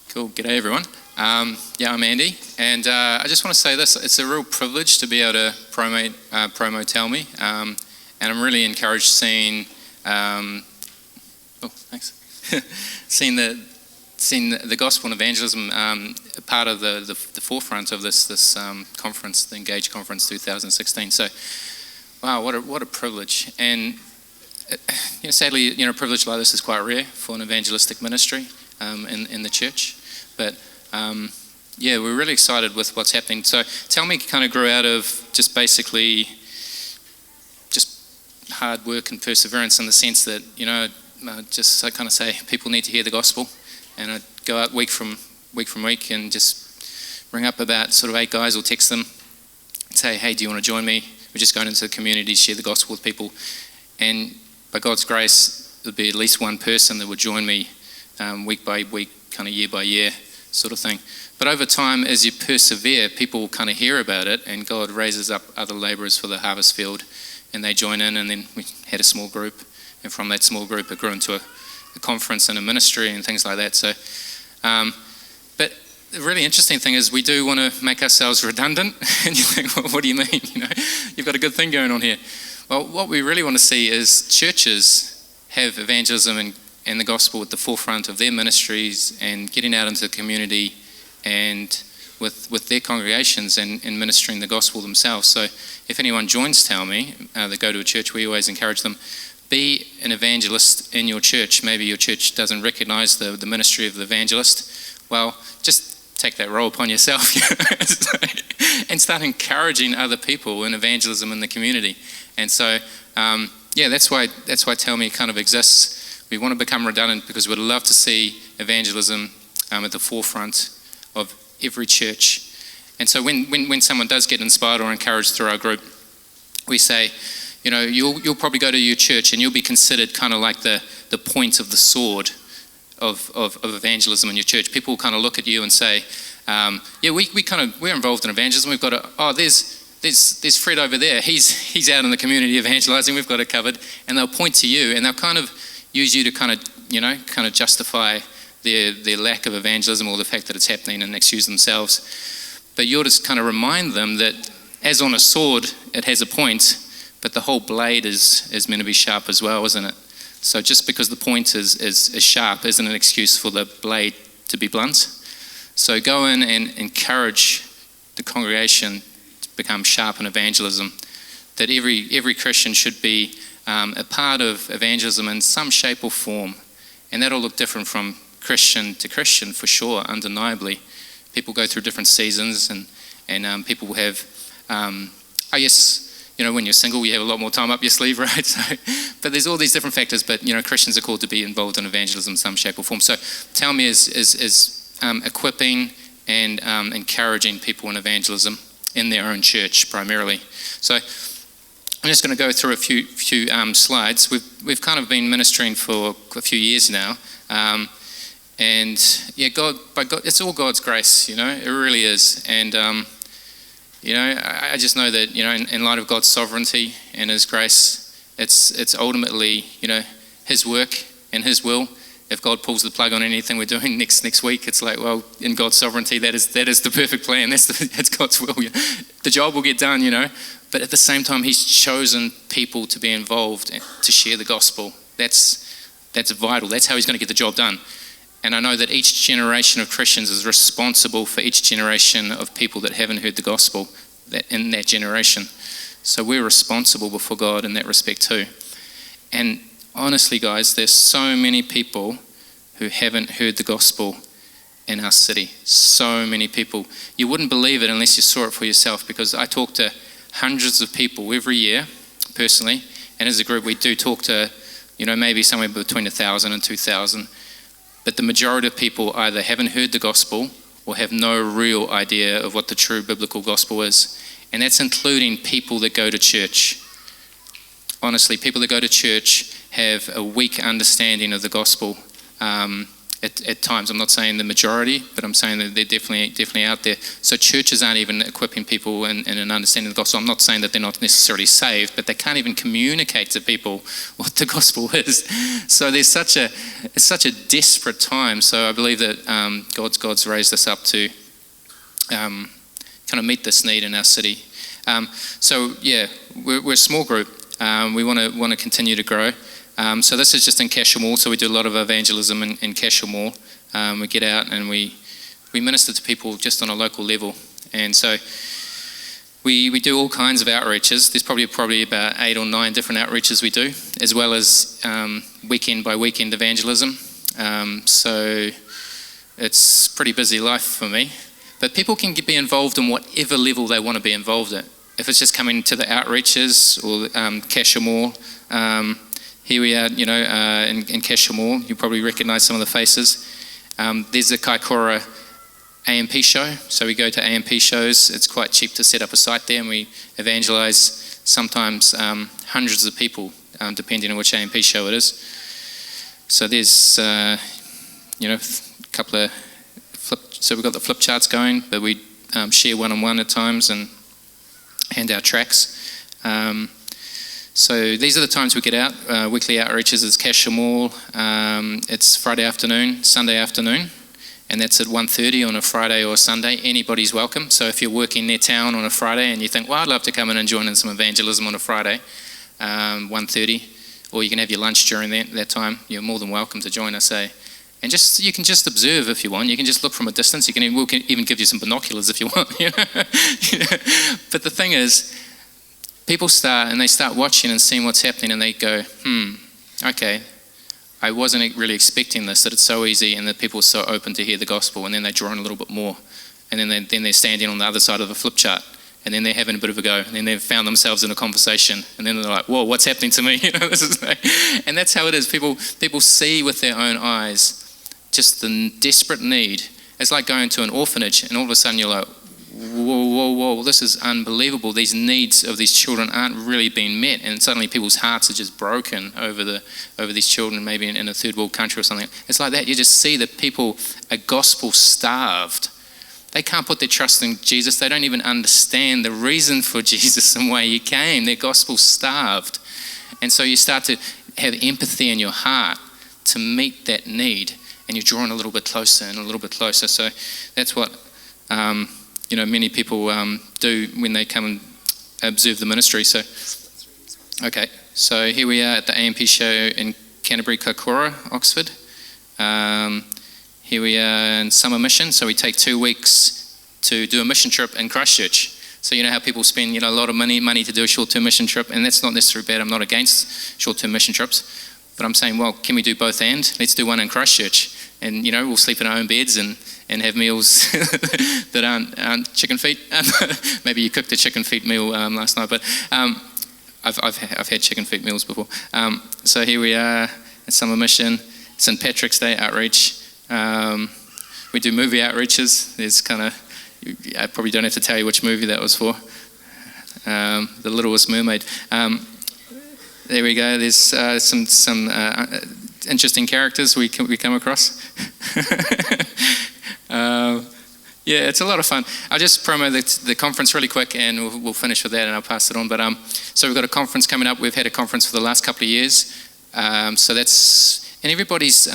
Cool. G'day, everyone. I'm Andy, and I just want to say this. It's a real privilege to be able to promote Tell Me, and I'm really encouraged seeing seeing the gospel and evangelism part of the forefront of this conference, the Engage Conference 2016. So, wow, what a privilege. And sadly, a privilege like this is quite rare for an evangelistic ministry in the church. But we're really excited with what's happening. So Tell Me kind of grew out of just basically just hard work and perseverance, in the sense that, I kind of say people need to hear the gospel. And I'd go out week from week and just ring up about sort of 8 guys, or text them and say, hey, do you want to join me? We're just going into the community to share the gospel with people. And by God's grace, there'd be at least one person that would join me week by week, kind of year by year sort of thing. But over time, as you persevere, people kind of hear about it, and God raises up other labourers for the harvest field, and they join in, and then we had a small group, and from that small group it grew into a conference and a ministry and things like that. So, but the really interesting thing is we do want to make ourselves redundant. And you think, well, what do you mean? You've got a good thing going on here. Well, what we really want to see is churches have evangelism and the gospel at the forefront of their ministries, and getting out into the community and with their congregations and ministering the gospel themselves. So if anyone joins Tell Me, they go to a church, we always encourage them, be an evangelist in your church. Maybe your church doesn't recognize the ministry of the evangelist. Well, just take that role upon yourself and start encouraging other people in evangelism in the community. And so, that's why Tell Me kind of exists. We want to become redundant because we'd love to see evangelism at the forefront of every church. And so when someone does get inspired or encouraged through our group, we say, you'll probably go to your church and you'll be considered kind of like the point of the sword of evangelism in your church. People will kind of look at you and say, we're involved in evangelism. We've got there's Fred over there. He's out in the community evangelizing. We've got it covered. And they'll point to you, and they'll kind of use you to kind of justify their lack of evangelism, or the fact that it's happening, and excuse themselves. But you'll just kind of remind them that, as on a sword, it has a point, but the whole blade is meant to be sharp as well, isn't it? So just because the point is sharp isn't an excuse for the blade to be blunt. So go in and encourage the congregation to become sharp in evangelism. That every Christian should be a part of evangelism in some shape or form. And that'll look different from Christian to Christian, for sure, undeniably. People go through different seasons, and people have, when you're single, you have a lot more time up your sleeve, right? So, but there's all these different factors, but, Christians are called to be involved in evangelism in some shape or form. So Tell Me is equipping and encouraging people in evangelism in their own church, primarily. So I'm just going to go through a few slides. We've kind of been ministering for a few years now, and by God, it's all God's grace. It really is. And I just know that in light of God's sovereignty and His grace, it's ultimately His work and His will. If God pulls the plug on anything we're doing next week, it's like, well, in God's sovereignty, that is the perfect plan. That's God's will. The job will get done, But at the same time, He's chosen people to be involved to share the gospel. That's vital. That's how He's going to get the job done. And I know that each generation of Christians is responsible for each generation of people that haven't heard the gospel in that generation. So we're responsible before God in that respect too. And honestly, guys, there's so many people who haven't heard the gospel in our city. So many people. You wouldn't believe it unless you saw it for yourself, because I talk to hundreds of people every year, personally, and as a group we do talk to, maybe somewhere between 1,000 and 2,000, but the majority of people either haven't heard the gospel or have no real idea of what the true biblical gospel is. And that's including people that go to church. Honestly, people that go to church have a weak understanding of the gospel, and at times. I'm not saying the majority, but I'm saying that they're definitely out there. So churches aren't even equipping people in an understanding of the gospel. I'm not saying that they're not necessarily saved, but they can't even communicate to people what the gospel is. So it's such a desperate time. So I believe that God's raised us up to kind of meet this need in our city. So yeah, we're a small group. We want to continue to grow. So this is just in Cashel Mall. So we do a lot of evangelism in Cashel Mall. We get out and we minister to people just on a local level. And so we do all kinds of outreaches. There's probably about 8 or 9 different outreaches we do, as well as weekend by weekend evangelism. So it's pretty busy life for me. But people can be involved in whatever level they want to be involved at. If it's just coming to the outreaches or Cashel Mall, here we are, in Cashel Mall. You probably recognise some of the faces. There's a Kaikoura AMP show. So we go to AMP shows. It's quite cheap to set up a site there, and we evangelise sometimes hundreds of people, depending on which AMP show it is. So there's, a couple of so we've got the flip charts going, but we share one-on-one at times and hand out tracts. So these are the times we get out. Weekly outreaches is Cashel Mall. It's Friday afternoon, Sunday afternoon, and that's at 1:30 on a Friday or a Sunday. Anybody's welcome. So if you're working near town on a Friday and you think, well, I'd love to come in and join in some evangelism on a Friday, 1:30, or you can have your lunch during that time, you're more than welcome to join us, And you can just observe if you want. You can just look from a distance. We'll even give you some binoculars if you want. But the thing is, people start watching and seeing what's happening, and they go, okay, I wasn't really expecting this, that it's so easy and that people are so open to hear the gospel, and then they draw in a little bit more. And then they're standing on the other side of a flip chart, and then they're having a bit of a go, and then they've found themselves in a conversation, and then they're like, whoa, what's happening to me? And that's how it is. People see with their own eyes just the desperate need. It's like going to an orphanage, and all of a sudden you're like, whoa, this is unbelievable. These needs of these children aren't really being met, and suddenly people's hearts are just broken over these children, maybe in a third world country or something. It's like that. You just see that people are gospel starved. They can't put their trust in Jesus. They don't even understand the reason for Jesus and why he came. They're gospel starved. And so you start to have empathy in your heart to meet that need, and you're drawing a little bit closer and a little bit closer. So that's what many people do when they come and observe the ministry. So, okay, so here we are at the AMP show in Canterbury, Kaikoura, Oxford. Here we are in summer mission. So we take 2 weeks to do a mission trip in Christchurch. So you know how people spend a lot of money to do a short-term mission trip, and that's not necessarily bad. I'm not against short-term mission trips, but I'm saying, well, can we do both and? Let's do one in Christchurch, and we'll sleep in our own beds and have meals that aren't chicken feet. Maybe you cooked a chicken feet meal last night, but I've had chicken feet meals before. So here we are at summer mission, St. Patrick's Day outreach. We do movie outreaches. There's I probably don't have to tell you which movie that was for. The Littlest Mermaid. There we go. There's some interesting characters we come across. Yeah, it's a lot of fun. I'll just promo the conference really quick, and we'll finish with that, and I'll pass it on. But so we've got a conference coming up. We've had a conference for the last couple of years. So that's in everybody's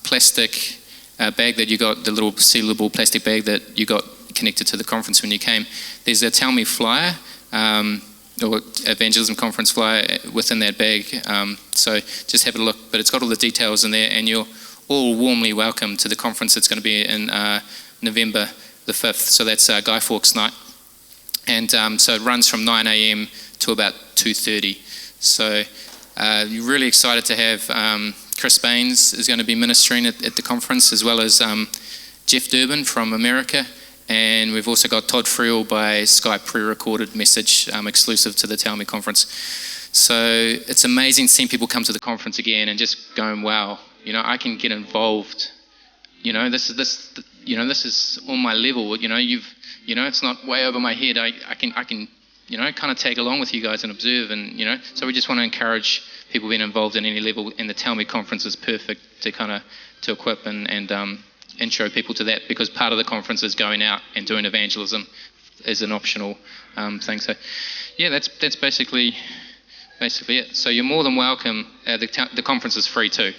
plastic bag that you got, the little sealable plastic bag that you got connected to the conference when you came. There's a Tell Me flyer, or evangelism conference flyer within that bag. So just have a look. But it's got all the details in there, and you're all warmly welcome to the conference that's going to be in November the 5th. So that's Guy Fawkes night. And so it runs from 9 a.m. to about 2:30. So you're really excited to have Chris Baines is going to be ministering at the conference, as well as Jeff Durbin from America. And we've also got Todd Friel by Skype pre-recorded message exclusive to the Tell Me conference. So it's amazing seeing people come to the conference again and just going, wow, I can get involved. This is on my level. It's not way over my head. I can kind of tag along with you guys and observe. And so we just want to encourage people being involved in any level, and the Tell Me conference is perfect to kind of to equip and intro people to that, because part of the conference is going out and doing evangelism as an optional thing. So yeah, that's basically it. So you're more than welcome. The conference is free too.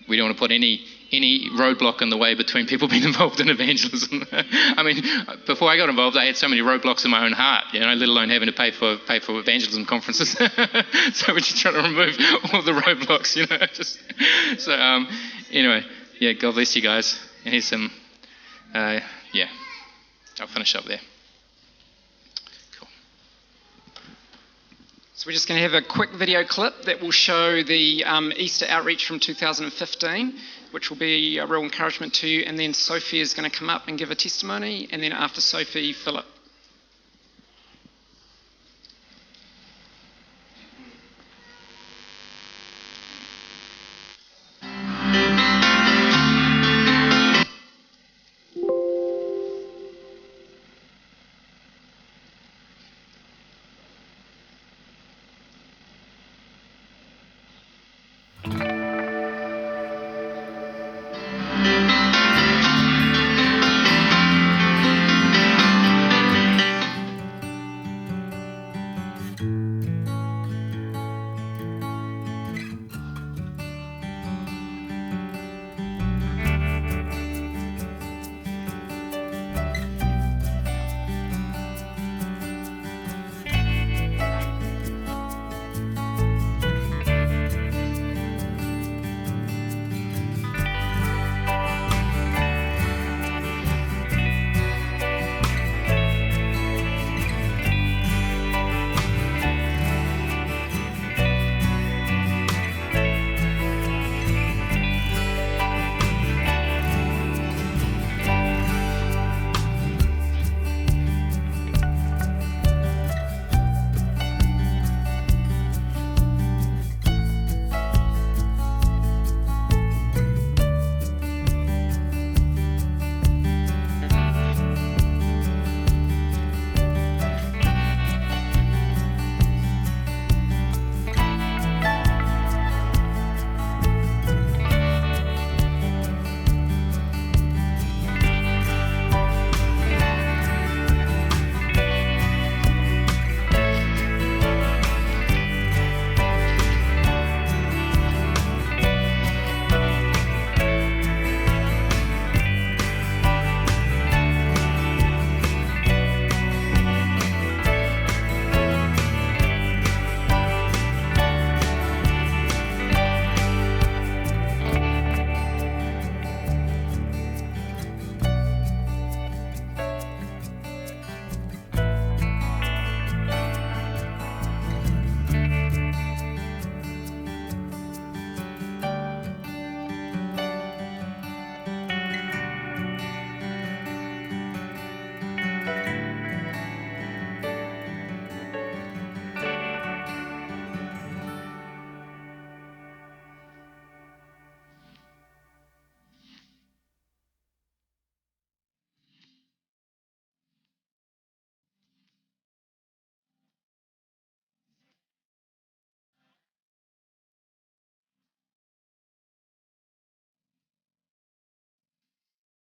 We don't want to put any roadblock in the way between people being involved in evangelism. I mean, before I got involved, I had so many roadblocks in my own heart, let alone having to pay for evangelism conferences. So we're just trying to remove all the roadblocks, Anyway, yeah, God bless you guys. And here's some, I'll finish up there. So we're just going to have a quick video clip that will show the Easter outreach from 2015, which will be a real encouragement to you. And then Sophie is going to come up and give a testimony. And then after Sophie, Philip.